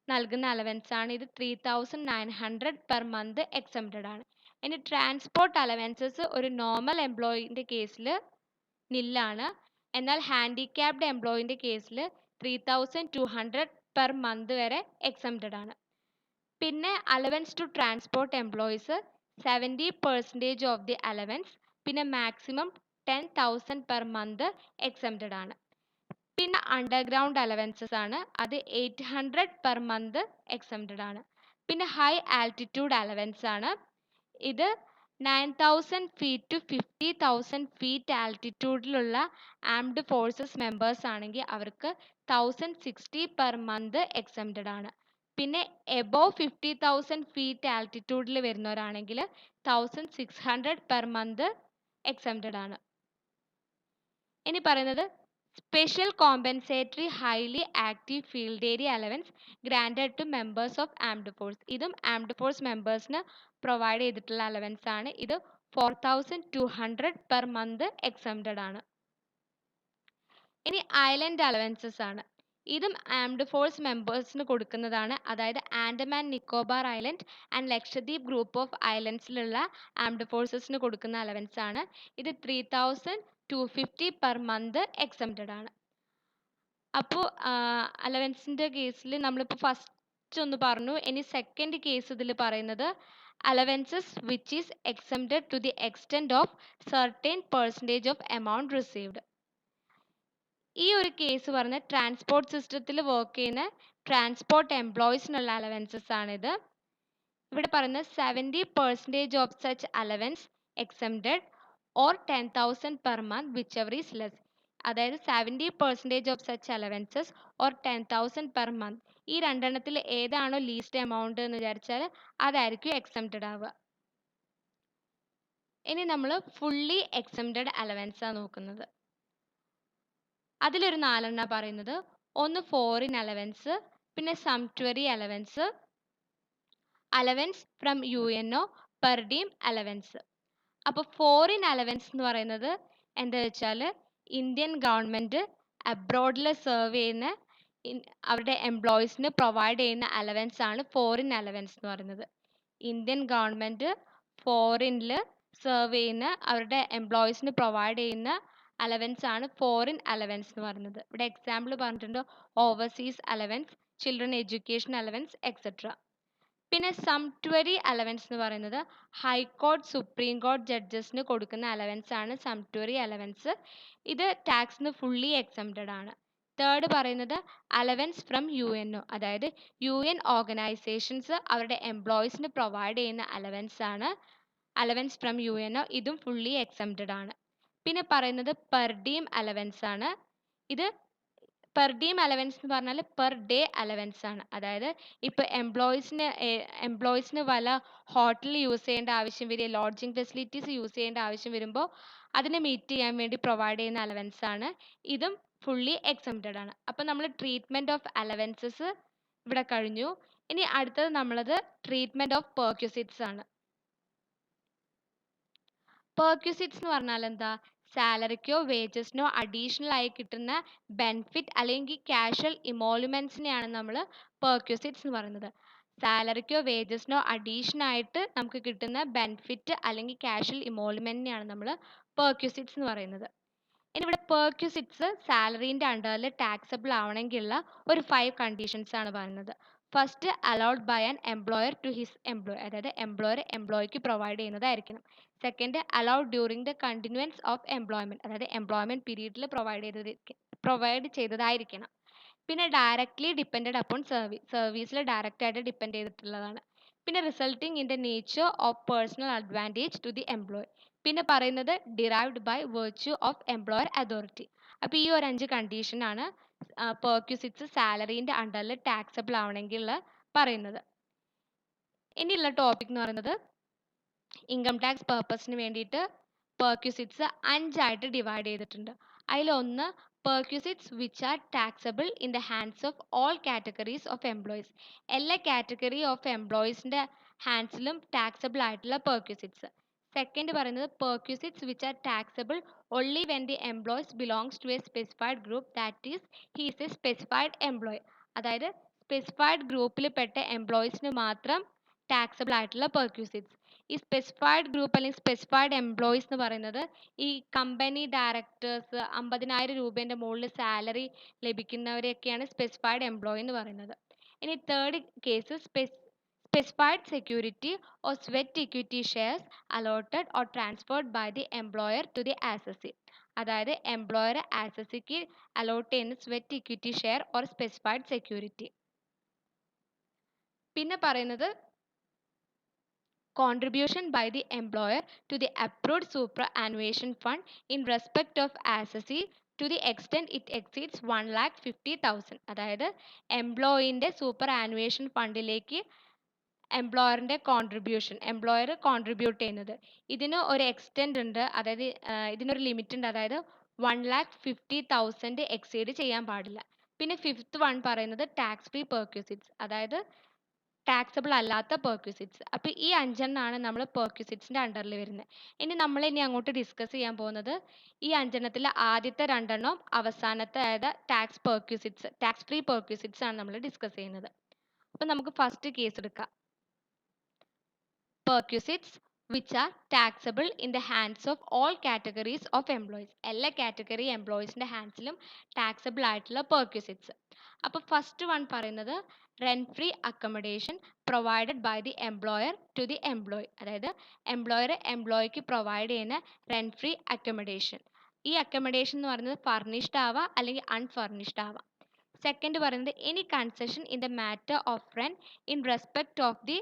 നൽകുന്ന അലവൻസ് ആണ്. ഇത് 3900 പെർ മന്ത് എക്സംപ്റ്റഡ് ആണ്. ഇനി ട്രാൻസ്പോർട്ട് അലവൻസസ് ഒരു നോർമൽ എംപ്ലോയിൻ്റെ കേസിൽ നില്ലാണ്, എന്നാൽ ഹാൻഡിക്യാപ്ഡ് എംപ്ലോയിൻ്റെ കേസിൽ 3200 പെർ മന്ത് വരെ എക്സംപ്റ്റഡ് ആണ്. പിന്നെ allowance to transport employees 70% of the allowance, പിന്നെ മാക്സിമം 10,000 പെർ മന്ത് എക്സംപ്റ്റഡ് ആണ്. പിന്നെ അണ്ടർഗ്രൗണ്ട് അലവൻസസ് ആണ്, അത് 800 പെർ മന്ത് എക്സംപ്റ്റഡ് ആണ്. പിന്നെ ഹൈ ആൾട്ടിറ്റ്യൂഡ് അലവൻസ് ആണ്, ഇത് 9000 ഫീറ്റ് ടു 50,000 ഫീറ്റ് ആൾട്ടിറ്റ്യൂഡിലുള്ള ആംഡ് ഫോഴ്സസ് മെമ്പേഴ്സ് ആണെങ്കിൽ അവർക്ക് 1060 പെർ മന്ത് എക്സംപ്റ്റഡ് ആണ്. പിന്നെ എബോവ് 50,000 ഫീറ്റ് ആൾട്ടിറ്റ്യൂഡിൽ വരുന്നവരാണെങ്കിൽ 1600 പെർ മന്ത് എക്സംപ്റ്റഡ് ആണ്. ഇനി പറയുന്നത് special compensatory highly active field area allowance granted to members of armed force. ഇതും ആംഡ് ഫോഴ്സ് മെമ്പേഴ്സിന് പ്രൊവൈഡ് ചെയ്തിട്ടുള്ള അലവൻസ് ആണ്. ഇത് 4200 പെർ മന്ത് എക്സംപ്റ്റഡ് ആണ്. ഇനി ഐലൻഡ് അലവൻസസ് ആണ്. ഇതും ആംഡ് ഫോഴ്സ് മെമ്പേഴ്സിന് കൊടുക്കുന്നതാണ്. അതായത് Andaman Nicobar island and Lakshadweep group of ഐലൻഡ്സിലുള്ള ആംഡ് ഫോഴ്സസിന് കൊടുക്കുന്ന അലവൻസ് ആണ്. ഇത് 3250 പെർ മന്ത് എക്സംപ്റ്റഡ് ആണ്. അപ്പോൾ അലവൻസിൻ്റെ കേസിൽ നമ്മളിപ്പോൾ ഫസ്റ്റ് ഒന്ന് പറഞ്ഞു. ഇനി സെക്കൻഡ് കേസ് ഇതിൽ പറയുന്നത് allowances which is exempted to the extent of certain percentage of amount received. ഈ ഒരു കേസ് പറഞ്ഞ ട്രാൻസ്പോർട്ട് സിസ്റ്റത്തിൽ വർക്ക് ചെയ്യുന്ന ട്രാൻസ്പോർട്ട് എംപ്ലോയീസിനുള്ള അലവൻസസ് ആണിത്. ഇവിടെ പറയുന്നത് 70% of such allowance exempted or 10,000 per month which ever is less. അതായത് 70% of such allowances or 10,000 per month. ഈ രണ്ടെണ്ണത്തിൽ ഏതാണോ ലീസ്റ്റ് എമൗണ്ട് എന്ന് വിചാരിച്ചാൽ അതായിരിക്കും എക്സംപ്റ്റഡ് ആവുക. ഇനി നമ്മൾ ഫുള്ളി എക്സംപ്റ്റഡ് അലവൻസ് ആണ് നോക്കുന്നത്. അതിലൊരു 4 പറയുന്നത്. ഒന്ന് ഫോറിൻ അലവൻസ്, പിന്നെ sumptuary allowance, allowance from UNO, per diem allowance. അപ്പോൾ ഫോറിൻ അലവൻസ് എന്ന് പറയുന്നത് എന്താ വെച്ചാൽ ഇന്ത്യൻ ഗവൺമെൻറ് അബ്രോഡിൽ സെർവ് ചെയ്യുന്ന അവരുടെ എംപ്ലോയീസിന് പ്രൊവൈഡ് ചെയ്യുന്ന അലവൻസ് ആണ് ഫോറിൻ അലവൻസ് എന്ന് പറയുന്നത്. ഇന്ത്യൻ ഗവൺമെൻറ് ഫോറിനിൽ സെർവ് ചെയ്യുന്ന അവരുടെ എംപ്ലോയീസിന് പ്രൊവൈഡ് ചെയ്യുന്ന അലവൻസ് ആണ് ഫോറിൻ അലവൻസ് എന്ന് പറയുന്നത്. ഇവിടെ എക്സാമ്പിൾ പറഞ്ഞിട്ടുണ്ട് overseas allowance, children education allowance etcetera. പിന്നെ സംക്ച്വറി അലവൻസ് എന്ന് പറയുന്നത് ഹൈക്കോർട്ട് സുപ്രീം കോർട്ട് ജഡ്ജസിന് കൊടുക്കുന്ന അലവൻസ് ആണ് സംക്ച്വറി അലവൻസ്. ഇത് ടാക്സിന് ഫുള്ളി എക്സംപ്റ്റഡ് ആണ്. തേർഡ് പറയുന്നത് അലവൻസ് ഫ്രം UNO, അതായത് UN ഓർഗനൈസേഷൻസ് അവരുടെ എംപ്ലോയീസിന് പ്രൊവൈഡ് ചെയ്യുന്ന അലവൻസ് ആണ് അലവൻസ് ഫ്രം UNO. ഇതും ഫുള്ളി എക്സംപ്റ്റഡ് ആണ്. പിന്നെ പറയുന്നത് പെർ ഡീം അലവൻസ് ആണ്. ഇത് പെർ ഡീം അലവൻസ് എന്ന് പറഞ്ഞാൽ പെർ ഡേ അലവൻസ് ആണ്. അതായത് ഇപ്പോൾ എംപ്ലോയീസിന് വല്ല ഹോട്ടൽ യൂസ് ചെയ്യേണ്ട ആവശ്യം വരിക, ലോഡ്ജിങ് ഫെസിലിറ്റീസ് യൂസ് ചെയ്യേണ്ട ആവശ്യം വരുമ്പോൾ അതിനെ മീറ്റ് ചെയ്യാൻ വേണ്ടി പ്രൊവൈഡ് ചെയ്യുന്ന അലവൻസ് ആണ്. ഇതും ഫുള്ളി എക്സംപ്റ്റഡ് ആണ്. അപ്പോൾ നമ്മൾ ട്രീറ്റ്മെൻറ്റ് ഓഫ് അലവൻസസ് ഇവിടെ കഴിഞ്ഞു. ഇനി അടുത്തത് നമ്മളത് ട്രീറ്റ്മെൻറ്റ് ഓഫ് പെർക്വിസിറ്റ്സ് ആണ്. പെർക്വിസിറ്റ്സ് എന്ന് പറഞ്ഞാൽ എന്താ? സാലറിക്കോ വേജസിനോ അഡീഷണൽ ആയി കിട്ടുന്ന ബെനിഫിറ്റ് അല്ലെങ്കിൽ കാഷ്വൽ ഇമോളുമെൻറ്റ്സിനെയാണ് നമ്മൾ പെർക്വിസിറ്റ്സ് എന്ന് പറയുന്നത്. സാലറിക്കോ വേജസിനോ അഡീഷണൽ ആയിട്ട് നമുക്ക് കിട്ടുന്ന ബെനിഫിറ്റ് അല്ലെങ്കിൽ കാഷ്വൽ ഇമോളുമെൻറ്റിനെയാണ് നമ്മൾ പെർക്വിസിറ്റ്സ് എന്ന് പറയുന്നത്. ഇനി ഇവിടെ പെർക്വിസിറ്റ്സ് സാലറീൻ്റെ അണ്ടറിൽ ടാക്സബിൾ ആവണമെങ്കിലുള്ള ഒരു 5 കണ്ടീഷൻസ് ആണ് പറയുന്നത്. First, allowed by an employer to his employee, അതായത് എംപ്ലോയർ എംപ്ലോയിക്ക് പ്രൊവൈഡ് ചെയ്യുന്നതായിരിക്കണം. Second, allowed during the continuance of employment, അതായത് എംപ്ലോയ്മെൻറ്റ് പീരീഡിൽ പ്രൊവൈഡ് ചെയ്തതായിരിക്കണം. പിന്നെ ഡയറക്റ്റ്ലി ഡിപ്പെൻഡഡ് അപ്പോൺ സർവീസിൽ ഡയറക്റ്റ് ആയിട്ട് ഡിപ്പെൻഡ് ചെയ്തിട്ടുള്ളതാണ്. പിന്നെ resulting in the nature of personal advantage to the employee. പിന്നെ പറയുന്നത് derived by virtue of employer authority. അപ്പോൾ ഈ ഒരു 5 കണ്ടീഷനാണ് പെർക്വിസിറ്റ്സ് സാലറീൻ്റെ അണ്ടറിൽ ടാക്സബിൾ ആവണമെങ്കിൽ പറയുന്നത്. ഇനിയുള്ള ടോപ്പിക് എന്ന് പറയുന്നത് ഇൻകം ടാക്സ് പർപ്പസിന് വേണ്ടിയിട്ട് പെർക്വിസിറ്റ്സ് 5 ആയിട്ട് ഡിവൈഡ് ചെയ്തിട്ടുണ്ട്. അതിലൊന്ന് perquisites which are taxable in the hands of all categories of employees. എല്ലാ കാറ്റഗറി ഓഫ് എംപ്ലോയീസിൻ്റെ ഹാൻഡ്സിലും ടാക്സബിൾ ആയിട്ടുള്ള പെർക്വിസിറ്റ്സ്. സെക്കൻഡ് പറയുന്നത് perquisites which are taxable only when the employees belongs to a specified group, that is he is a specified employee. അതായത് സ്പെസിഫൈഡ് ഗ്രൂപ്പിൽ പെട്ട എംപ്ലോയീസിന് മാത്രം ടാക്സബിൾ ആയിട്ടുള്ള പെർക്വിസിറ്റ്സ്. ഈ സ്പെസിഫൈഡ് ഗ്രൂപ്പ് അല്ലെങ്കിൽ സ്പെസിഫൈഡ് എംപ്ലോയീസ് എന്ന് പറയുന്നത് ഈ കമ്പനി ഡയറക്ടേഴ്സ്, 50,000 രൂപേൻ്റെ മുകളിൽ സാലറി ലഭിക്കുന്നവരെയൊക്കെയാണ് സ്പെസിഫൈഡ് എംപ്ലോയി എന്ന് പറയുന്നത്. ഇനി third case specified security or sweat equity shares allotted or transferred by the employer to the assessee. അതായത് എംപ്ലോയർ ആസസിക്ക് അലോട്ട് ചെയ്യുന്ന sweat equity share or specified security. പിന്നെ പറയുന്നത് contribution by the employer to the approved superannuation fund in respect of assessee to the extent it exceeds 1,50,000. അതായത് എംപ്ലോയിൻ്റെ സൂപ്പർ ആനുവേഷൻ ഫണ്ടിലേക്ക് എംപ്ലോയറിൻ്റെ എംപ്ലോയർ കോൺട്രിബ്യൂട്ട് ചെയ്യുന്നത്. ഇതിന് ഒരു എക്സ്റ്റെൻഡ് ഉണ്ട്, അതായത് ഇതിനൊരു ലിമിറ്റ് ഉണ്ട്. അതായത് 1,50,000 എക്സീഡ് ചെയ്യാൻ പാടില്ല. പിന്നെ ഫിഫ്ത്ത് വൺ പറയുന്നത് ടാക്സ് ഫ്രീ പെർക്യൂസിറ്റ്സ്, അതായത് ടാക്സബിൾ അല്ലാത്ത പെർക്യൂസിറ്റ്സ്. അപ്പോൾ ഈ അഞ്ചെണ്ണമാണ് നമ്മൾ പെർക്യൂസിറ്റ്സിൻ്റെ അണ്ടറിൽ വരുന്നത്. ഇനി അങ്ങോട്ട് ഡിസ്കസ് ചെയ്യാൻ പോകുന്നത് ഈ അഞ്ചെണ്ണത്തിൽ ആദ്യത്തെ രണ്ടെണ്ണം, അവസാനത്തെ അതായത് ടാക്സ് ഫ്രീ പെർക്യൂസിറ്റ്സ് ആണ് നമ്മൾ ഡിസ്കസ് ചെയ്യുന്നത്. അപ്പോൾ നമുക്ക് ഫസ്റ്റ് കേസ് എടുക്കാം. Perquisites which are taxable in the hands of all categories of employees. എല്ലാ കാറ്റഗറി എംപ്ലോയീസിൻ്റെ ഹാൻഡ്സിലും ടാക്സബിൾ ആയിട്ടുള്ള പെർക്യൂസിറ്റ്സ്. അപ്പോൾ ഫസ്റ്റ് വൺ പറയുന്നത് rent free accommodation provided by the employer to the employee, അതായത് എംപ്ലോയർ എംപ്ലോയിക്ക് പ്രൊവൈഡ് ചെയ്യുന്ന റെൻറ്റ് ഫ്രീ അക്കോമഡേഷൻ. ഈ അക്കോമഡേഷൻ എന്ന് പറയുന്നത് ഫർണിഷ്ഡ് ആവാം അല്ലെങ്കിൽ അൺഫർണിഷ്ഡ് ആവാം. സെക്കൻഡ് പറയുന്നത് any concession in the matter of rent in respect of the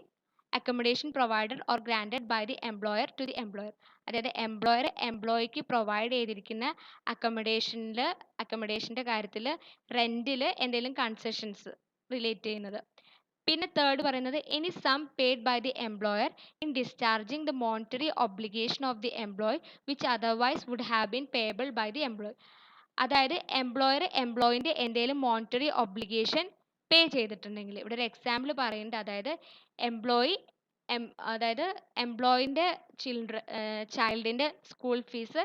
accommodation provided or granted by the employer to the employer, അതായത് എംപ്ലോയർ എംപ്ലോയിക്ക് പ്രൊവൈഡ് ചെയ്തിരിക്കുന്ന അക്കോമഡേഷൻ്റെ കാര്യത്തിൽ റെൻറ്റിൽ എന്തെങ്കിലും കൺസെഷൻസ് റിലേറ്റ് ചെയ്യുന്നത്. പിന്നെ തേർഡ് പറയുന്നത് any sum paid by the employer in discharging the monetary obligation of the employee which otherwise would have been payable by the employee, അതായത് എംപ്ലോയർ എംപ്ലോയിൻ്റെ എന്തെങ്കിലും മോണിറ്ററി ഒബ്ലിഗേഷൻ പേ ചെയ്തിട്ടുണ്ടെങ്കിൽ. ഇവിടെ ഒരു എക്സാമ്പിൾ പറയുന്നുണ്ട്, അതായത് എംപ്ലോയിൻ്റെ ചൈൽഡിൻ്റെ സ്കൂൾ ഫീസ്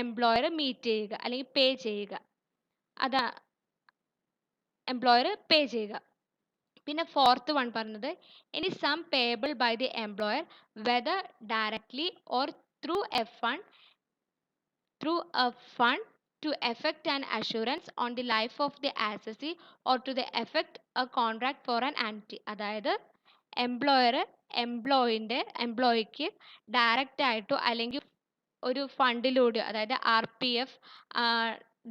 എംപ്ലോയർ മീറ്റ് ചെയ്യുക അല്ലെങ്കിൽ പേ ചെയ്യുക, അതാ എംപ്ലോയർ പേ ചെയ്യുക. പിന്നെ ഫോർത്ത് വൺ പറഞ്ഞത് any sum payable by the employer whether directly or through a fund to effect an assurance on the life of the assessee or to the effect a contract for an annuity, അതായത് എംപ്ലോയർ എംപ്ലോയിക്ക് ഡയറക്റ്റ് ആയിട്ടോ അല്ലെങ്കിൽ ഒരു ഫണ്ടിലൂടെയോ, അതായത് RPF,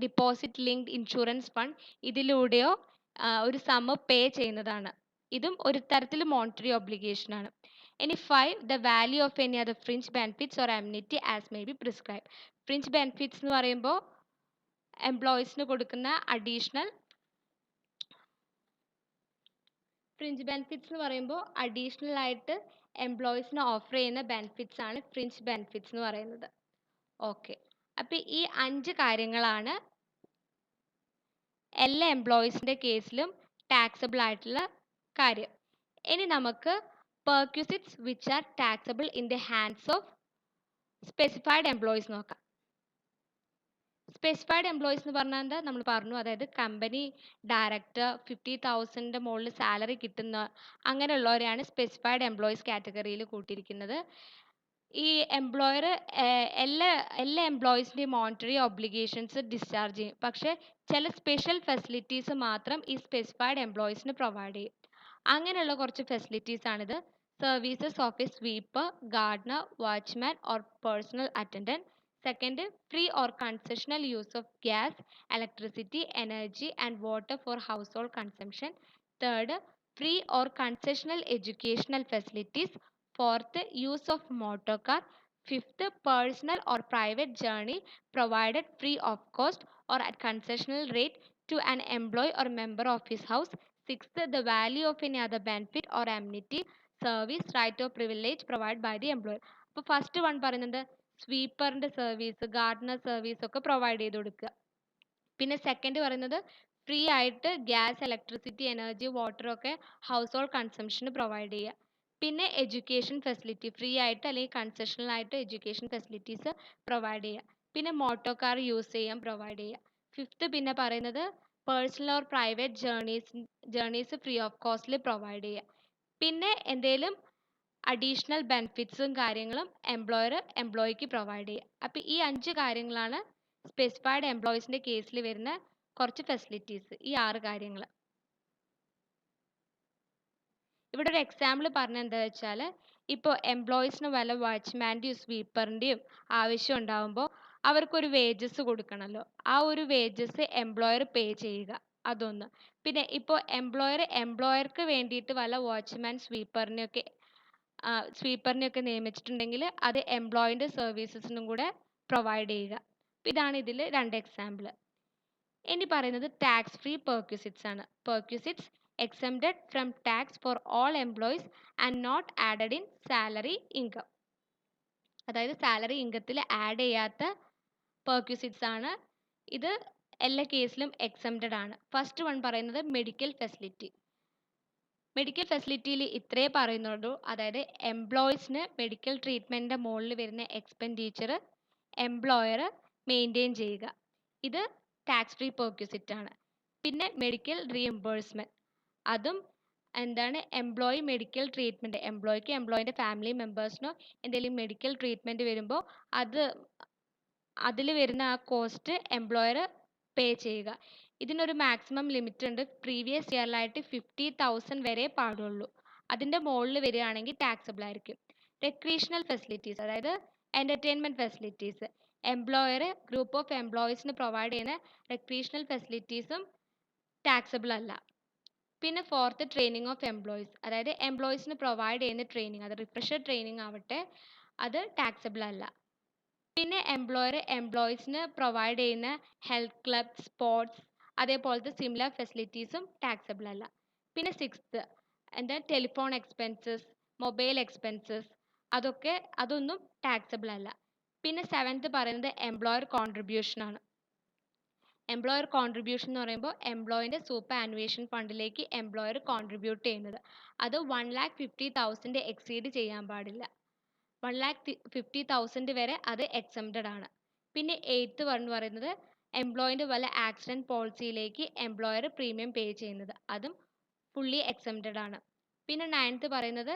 deposit linked insurance fund, ഇതിലൂടെയോ ഒരു സമ്മ് പേ ചെയ്യുന്നതാണ്. ഇതും ഒരു തരത്തിൽ മോണിറ്ററി ഒബ്ലിഗേഷൻ ആണ്. ഇനി 5 the value of any other fringe benefits or amenity as may be prescribe. Fringe benefits എന്ന് പറയുമ്പോൾ എംപ്ലോയീസിന് കൊടുക്കുന്ന അഡീഷണൽ ആയിട്ട് എംപ്ലോയീസിന് ഓഫർ ചെയ്യുന്ന ബെനിഫിറ്റ്സ് ആണ് ഫ്രിഞ്ച് ബെനിഫിറ്റ്സ് എന്ന് പറയുന്നത്. ഓക്കെ, അപ്പോൾ ഈ 5 കാര്യങ്ങളാണ് എല്ലാ എംപ്ലോയീസിൻ്റെ കേസിലും ടാക്സബിൾ ആയിട്ടുള്ള കാര്യം. ഇനി നമുക്ക് perquisites which are taxable in the hands of specified employees നോക്കാം. സ്പെസിഫൈഡ് എംപ്ലോയീസ് എന്ന് പറഞ്ഞാൽ എന്താ നമ്മൾ പറഞ്ഞു, അതായത് കമ്പനി ഡയറക്ടർ 50,000 മുകളിൽ സാലറി കിട്ടുന്ന അങ്ങനെയുള്ളവരെയാണ് സ്പെസിഫൈഡ് എംപ്ലോയീസ് കാറ്റഗറിയിൽ കൂട്ടിയിരിക്കുന്നത്. ഈ എംപ്ലോയർ എല്ലാ എംപ്ലോയീസിൻ്റെയും മോണിറ്ററി ഒബ്ലിഗേഷൻസ് ഡിസ്ചാർജ് ചെയ്യും, പക്ഷേ ചില സ്പെഷ്യൽ ഫെസിലിറ്റീസ് മാത്രം ഈ സ്പെസിഫൈഡ് എംപ്ലോയീസിന് പ്രൊവൈഡ് ചെയ്യും. അങ്ങനെയുള്ള കുറച്ച് ഫെസിലിറ്റീസ് ആണിത്. Services of A sweeper, Gardner, watchman or personal attendant. Second, free or concessional use of gas, electricity, energy and water for household consumption. Third, free or concessional educational facilities. Fourth, use of motor car. Fifth, personal or private journey provided free of cost or at concessional rate to an employee or member of his house. Sixth, the value of any other benefit or amenity, service, right or privilege provided by the employer. അപ്പോൾ ഫസ്റ്റ് വൺ പറയുന്നത് സ്വീപ്പറിൻ്റെ സർവീസ്, ഗാർഡനർ സർവീസ് ഒക്കെ പ്രൊവൈഡ് ചെയ്ത് കൊടുക്കുക. പിന്നെ സെക്കൻഡ് പറയുന്നത് ഫ്രീ ആയിട്ട് ഗ്യാസ്, ഇലക്ട്രിസിറ്റി, എനർജി, വാട്ടർ ഒക്കെ ഹൗസ് ഹോൾഡ് കൺസംഷന് പ്രൊവൈഡ് ചെയ്യുക. പിന്നെ എഡ്യൂക്കേഷൻ ഫെസിലിറ്റി, ഫ്രീ ആയിട്ട് അല്ലെങ്കിൽ കൺസെഷണൽ ആയിട്ട് എഡ്യൂക്കേഷൻ ഫെസിലിറ്റീസ് പ്രൊവൈഡ് ചെയ്യുക. പിന്നെ മോട്ടോർ കാർ യൂസ് ചെയ്യാൻ പ്രൊവൈഡ് ചെയ്യുക. ഫിഫ്ത്ത് പിന്നെ പറയുന്നത് personal or private journeys free of കോസ്റ്റിൽ പ്രൊവൈഡ് ചെയ്യുക. പിന്നെ എന്തെങ്കിലും അഡീഷണൽ ബെനിഫിറ്റ്സും കാര്യങ്ങളും എംപ്ലോയിക്ക് പ്രൊവൈഡ് ചെയ്യുക. അപ്പോൾ ഈ 5 കാര്യങ്ങളാണ് സ്പെസിഫൈഡ് എംപ്ലോയീസിൻ്റെ കേസിൽ വരുന്ന കുറച്ച് ഫെസിലിറ്റീസ്, ഈ 6 കാര്യങ്ങൾ. ഇവിടെ ഒരു എക്സാമ്പിൾ പറഞ്ഞത് എന്താ വെച്ചാൽ, ഇപ്പോൾ എംപ്ലോയീസിന് വല്ല വാച്ച്മാൻ്റെയും സ്വീപ്പറിൻ്റെയും ആവശ്യം ഉണ്ടാകുമ്പോൾ അവർക്കൊരു വേജസ് കൊടുക്കണമല്ലോ. ആ ഒരു വേജസ് എംപ്ലോയർ പേ ചെയ്യുക, അതൊന്ന്. പിന്നെ ഇപ്പോൾ എംപ്ലോയർക്ക് വേണ്ടിയിട്ട് വല്ല വാച്ച്മാൻ സ്വീപ്പറിനെയൊക്കെ നിയമിച്ചിട്ടുണ്ടെങ്കിൽ അത് എംപ്ലോയിൻ്റെ സർവീസസിനും കൂടെ പ്രൊവൈഡ് ചെയ്യുക. ഇതാണ് ഇതിൽ 2 എക്സാമ്പിൾ. ഇനി പറയുന്നത് ടാക്സ് ഫ്രീ പെർക്യൂസിറ്റ്സ് ആണ്. Perquisites exempted from tax for all employees and not added in salary income. അതായത് സാലറി ഇൻകത്തിൽ ആഡ് ചെയ്യാത്ത പെർക്യൂസിറ്റ്സ് ആണ് ഇത് എല്ലാ കേസിലും എക്സംപ്റ്റഡ് ആണ്. ഫസ്റ്റ് വൺ പറയുന്നത് മെഡിക്കൽ ഫെസിലിറ്റി. മെഡിക്കൽ ഫെസിലിറ്റിയിൽ ഇത്രേ പറയുന്നുള്ളൂ, അതായത് എംപ്ലോയീസിന് മെഡിക്കൽ ട്രീറ്റ്മെൻറ്റിൻ്റെ മുകളിൽ വരുന്ന എക്സ്പെൻഡിച്ചർ എംപ്ലോയർ മെയിൻറ്റെയിൻ ചെയ്യുക. ഇത് ടാക്സ് ഫ്രീ പെർക്വിസിറ്റ് ആണ്. പിന്നെ മെഡിക്കൽ റീഇംബേഴ്സ്മെൻറ്റ്, അതും എന്താണ്, എംപ്ലോയി മെഡിക്കൽ ട്രീറ്റ്മെൻറ്റ്, എംപ്ലോയിക്ക് എംപ്ലോയിൻ്റെ ഫാമിലി മെമ്പേഴ്സിനോ എന്തെങ്കിലും മെഡിക്കൽ ട്രീറ്റ്മെൻറ്റ് വരുമ്പോൾ അതിൽ വരുന്ന ആ കോസ്റ്റ് എംപ്ലോയർ പേ ചെയ്യുക. ഇതിനൊരു മാക്സിമം ലിമിറ്റ് ഉണ്ട്. പ്രീവിയസ് ഇയറിലായിട്ട് 50,000 വരെ പാടുള്ളൂ. അതിൻ്റെ മുകളിൽ വരികയാണെങ്കിൽ ടാക്സബിൾ ആയിരിക്കും. റെക്രീഷണൽ ഫെസിലിറ്റീസ്, അതായത് entertainment facilities, employer group of എംപ്ലോയീസിന് പ്രൊവൈഡ് ചെയ്യുന്ന റെക്രീഷണൽ ഫെസിലിറ്റീസും ടാക്സബിൾ അല്ല. പിന്നെ ഫോർത്ത്, ട്രെയിനിങ് ഓഫ് എംപ്ലോയീസ്, അതായത് എംപ്ലോയീസിന് പ്രൊവൈഡ് ചെയ്യുന്ന ട്രെയിനിങ്, അത് റിഫ്രഷർ ട്രെയിനിങ് ആവട്ടെ, അത് ടാക്സബിൾ അല്ല. പിന്നെ എംപ്ലോയർ എംപ്ലോയീസിന് പ്രൊവൈഡ് ചെയ്യുന്ന ഹെൽത്ത് ക്ലബ്, സ്പോർട്സ്, അതേപോലത്തെ സിമിലർ ഫെസിലിറ്റീസും ടാക്സബിൾ അല്ല. പിന്നെ sixth, telephone expenses, mobile expenses, അതൊന്നും ടാക്സബിൾ അല്ല. പിന്നെ സെവൻത്ത് പറയുന്നത് എംപ്ലോയർ കോൺട്രിബ്യൂഷൻ ആണ്. എംപ്ലോയർ കോൺട്രിബ്യൂഷൻ എന്ന് പറയുമ്പോൾ എംപ്ലോയിൻ്റെ സൂപ്പർ ആനുവേഷൻ ഫണ്ടിലേക്ക് എംപ്ലോയർ കോൺട്രിബ്യൂട്ട് ചെയ്യുന്നത്, അത് 1,50,000 എക്സീഡ് ചെയ്യാൻ പാടില്ല. 1,50,000 വരെ അത് എക്സംപ്റ്റഡ് ആണ്. പിന്നെ എയ്ത്ത് പറയുന്നത് എംപ്ലോയിൻ്റെ വല്ല ആക്സിഡൻറ്റ് പോളിസിയിലേക്ക് എംപ്ലോയർ പ്രീമിയം പേ ചെയ്യുന്നത്, അതും ഫുള്ളി എക്സംപ്റ്റഡ് ആണ്. പിന്നെ നയൻത്ത് പറയുന്നത്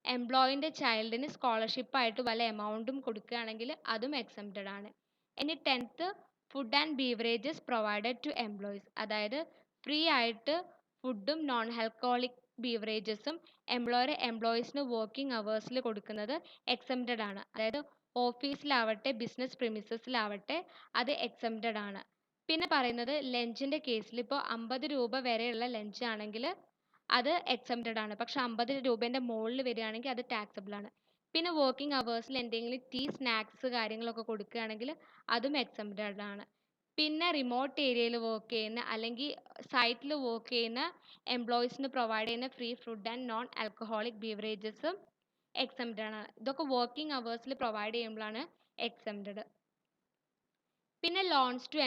എംപ്ലോയിൻ്റെ ചൈൽഡിന് സ്കോളർഷിപ്പായിട്ട് വല്ല എമൗണ്ടും കൊടുക്കുകയാണെങ്കിൽ അതും എക്സംപ്റ്റഡ് ആണ്. ഇനി tenth, food and beverages provided to employees, അതായത് ഫ്രീ ആയിട്ട് ഫുഡും നോൺ ആൽക്കഹോളിക് ബീവറേജസും എംപ്ലോയീസിന് വർക്കിംഗ് അവേഴ്സിൽ കൊടുക്കുന്നത് എക്സംപ്റ്റഡ് ആണ്. അതായത് ഓഫീസിലാവട്ടെ ബിസിനസ് പ്രിമിസസിലാവട്ടെ അത് എക്സംപ്റ്റഡ് ആണ്. പിന്നെ പറയുന്നത് ലഞ്ചിൻ്റെ കേസിൽ ഇപ്പോൾ 50 രൂപ വരെയുള്ള ലഞ്ച് ആണെങ്കിൽ അത് എക്സംപ്റ്റഡ് ആണ്. പക്ഷെ 50 രൂപേൻ്റെ മുകളിൽ വരികയാണെങ്കിൽ അത് ടാക്സബിൾ ആണ്. പിന്നെ വർക്കിംഗ് അവേഴ്സിൽ എന്തെങ്കിലും ടീ, സ്നാക്സ് കാര്യങ്ങളൊക്കെ കൊടുക്കുകയാണെങ്കിൽ അതും എക്സംപ്റ്റഡ് ആണ്. പിന്നെ റിമോട്ട് ഏരിയയിൽ വർക്ക് ചെയ്യുന്ന അല്ലെങ്കിൽ സൈറ്റിൽ വർക്ക് ചെയ്യുന്ന എംപ്ലോയീസിന് പ്രൊവൈഡ് ചെയ്യുന്ന free food and non alcoholic ബീവറേജസും എക്സംപ്റ്റഡ് ആണ്. ഇതൊക്കെ വർക്കിംഗ് അവേഴ്സിൽ പ്രൊവൈഡ് ചെയ്യുമ്പോഴാണ് എക്സംപ്റ്റഡ്. പിന്നെ ലോൺസ് ടു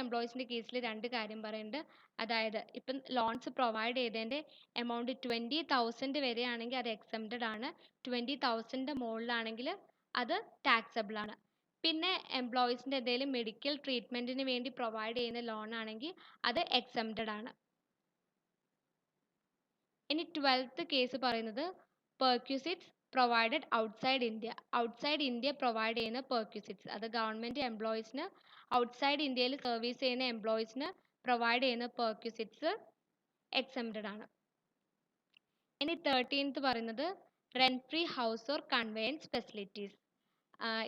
എംപ്ലോയീസിൻ്റെ കേസിൽ രണ്ട് കാര്യം പറയുന്നുണ്ട്. അതായത് ഇപ്പം ലോൺസ് പ്രൊവൈഡ് ചെയ്തതിൻ്റെ എമൗണ്ട് 20,000 വരെയാണെങ്കിൽ അത് എക്സംപ്റ്റഡ് ആണ്. 20,000 മുകളിലാണെങ്കിൽ അത് ടാക്സബിൾ ആണ്. പിന്നെ എംപ്ലോയീസിൻ്റെ എന്തെങ്കിലും മെഡിക്കൽ ട്രീറ്റ്മെൻറ്റിന് വേണ്ടി പ്രൊവൈഡ് ചെയ്യുന്ന ലോൺ ആണെങ്കിൽ അത് എക്സംപ്റ്റഡ് ആണ്. ഇനി 12th കേസ് പറയുന്നത് പെർക്വിസിറ്റ്സ് പ്രൊവൈഡഡ് ഔട്ട്സൈഡ് ഇന്ത്യ പ്രൊവൈഡ് ചെയ്യുന്ന പെർക്വിസിറ്റ്സ്, അത് ഗവൺമെൻറ് എംപ്ലോയീസിന് ഔട്ട്സൈഡ് ഇന്ത്യയിൽ സർവീസ് ചെയ്യുന്ന എംപ്ലോയീസിന് പ്രൊവൈഡ് ചെയ്യുന്ന പെർക്വിസിറ്റ്സ് എക്സംപ്റ്റഡ് ആണ്. ഇനി 13th പറയുന്നത് rent free house or conveyance facilities.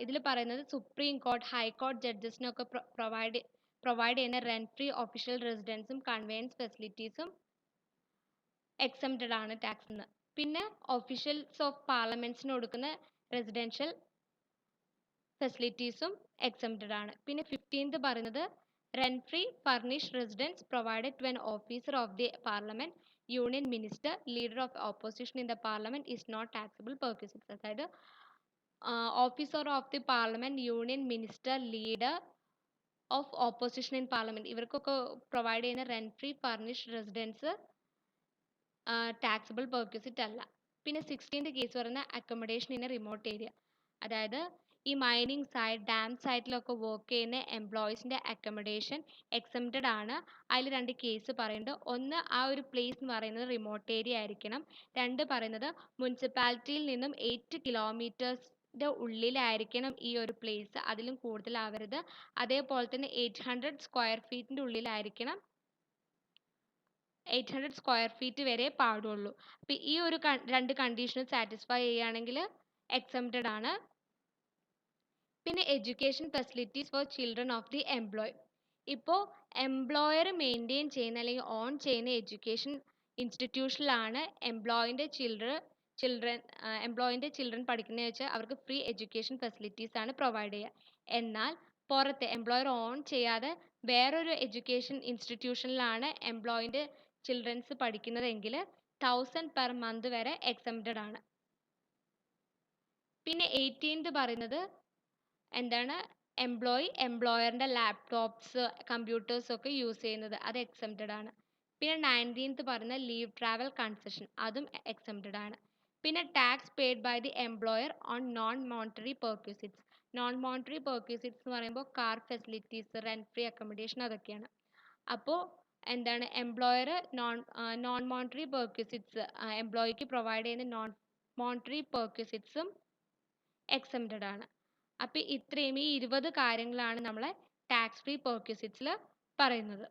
ഇതിൽ പറയുന്നത് സുപ്രീം കോർട്ട്, ഹൈക്കോർട്ട് ജഡ്ജസിനൊക്കെ പ്രൊവൈഡ് ചെയ്യുന്ന റെൻറ്റ് ഫ്രീ ഒഫീഷ്യൽ റെസിഡൻസും കൺവെയൻസ് ഫെസിലിറ്റീസും എക്സംപ്റ്റഡ് ആണ് ടാക്സിൽ നിന്ന്. പിന്നെ ഒഫീഷ്യൽസ് ഓഫ് പാർലമെൻറ്റ്സിന് കൊടുക്കുന്ന റെസിഡൻഷ്യൽ ഫെസിലിറ്റീസും എക്സംപ്റ്റഡ് ആണ്. പിന്നെ 15th പറയുന്നത് rent free furnished residence provided to an officer of the parliament, union minister, leader of opposition in the parliament is not taxable perquisites. അതായത് officer of the parliament, union minister, leader of opposition in parliament, ഇവർക്കൊക്കെ പ്രൊവൈഡ് ചെയ്യുന്ന rent free furnished residence taxable perquisite അല്ല. പിന്നെ 16th കേസ് പറയുന്നത് accommodation in a remote area, അതായത് ഈ മൈനിങ് സൈറ്റ്, ഡാം സൈറ്റിലൊക്കെ വർക്ക് ചെയ്യുന്ന എംപ്ലോയീസിൻ്റെ അക്കോമഡേഷൻ എക്സംപ്റ്റഡ് ആണ്. അതിൽ രണ്ട് കേസ് പറയുന്നുണ്ട്. ഒന്ന്, ആ ഒരു പ്ലേസ് എന്ന് പറയുന്നത് റിമോട്ട് ഏരിയ ആയിരിക്കണം. രണ്ട് പറയുന്നത് മുനിസിപ്പാലിറ്റിയിൽ നിന്നും 8 കിലോമീറ്റേഴ്സിൻ്റെ ഉള്ളിലായിരിക്കണം ഈ ഒരു പ്ലേസ്, അതിലും കൂടുതലാവരുത്. അതേപോലെ തന്നെ 800 സ്ക്വയർ ഫീറ്റിൻ്റെ ഉള്ളിലായിരിക്കണം, 800 സ്ക്വയർ ഫീറ്റ് വരെ പാടുള്ളൂ. അപ്പോൾ ഈ ഒരു രണ്ട് കണ്ടീഷനും സാറ്റിസ്ഫൈ ചെയ്യുകയാണെങ്കിൽ എക്സംപ്റ്റഡ് ആണ്. പിന്നെ education facilities for children of the employ. ഇപ്പോൾ എംപ്ലോയർ മെയിൻറ്റെയിൻ ചെയ്യുന്ന അല്ലെങ്കിൽ ഓൺ ചെയ്യുന്ന എഡ്യൂക്കേഷൻ ഇൻസ്റ്റിറ്റ്യൂഷനിലാണ് എംപ്ലോയിൻ്റെ ചിൽഡ്രൻ പഠിക്കുന്നത് വെച്ചാൽ അവർക്ക് ഫ്രീ എഡ്യൂക്കേഷൻ ഫെസിലിറ്റീസ് ആണ് പ്രൊവൈഡ് ചെയ്യുക. എന്നാൽ പുറത്ത് എംപ്ലോയർ ഓൺ ചെയ്യാതെ വേറൊരു എഡ്യൂക്കേഷൻ ഇൻസ്റ്റിറ്റ്യൂഷനിലാണ് എംപ്ലോയിൻ്റെ ചിൽഡ്രൻസ് പഠിക്കുന്നതെങ്കിൽ 1000 പെർ മന്ത് വരെ എക്സംപ്റ്റഡ് ആണ്. പിന്നെ 18th പറയുന്നത് എന്താണ്, എംപ്ലോയി എംപ്ലോയറിന്റെ ലാപ്ടോപ്സ് കമ്പ്യൂട്ടേഴ്സ് ഒക്കെ യൂസ് ചെയ്യുന്നത് അത് എക്സംപ്റ്റഡ് ആണ്. പിന്നെ 19th പറയുന്ന ലീവ് ട്രാവൽ കൺസെഷൻ അതും എക്സംപ്റ്റഡ് ആണ്. പിന്നെ tax paid by the employer on non monetary perquisites. Non monetary perquisites എന്ന് പറയുമ്പോൾ car facilities, rent free accommodation അതൊക്കെയാണ്. അപ്പോൾ എന്താണ് എംപ്ലോയർ നോൺ മോണിറ്ററി പെർക്യൂസിറ്റ്സ് എംപ്ലോയിക്ക് പ്രൊവൈഡ് ചെയ്യുന്ന നോൺ മോണിറ്ററി പെർക്യൂസിറ്റ്സും എക്സംപ്റ്റഡ് ആണ്. അപ്പോൾ ഇത്രയും ഈ 20 കാര്യങ്ങളാണ് നമ്മളെ ടാക്സ് ഫ്രീ പെർക്യൂസിറ്റ്സിൽ പറയുന്നത്.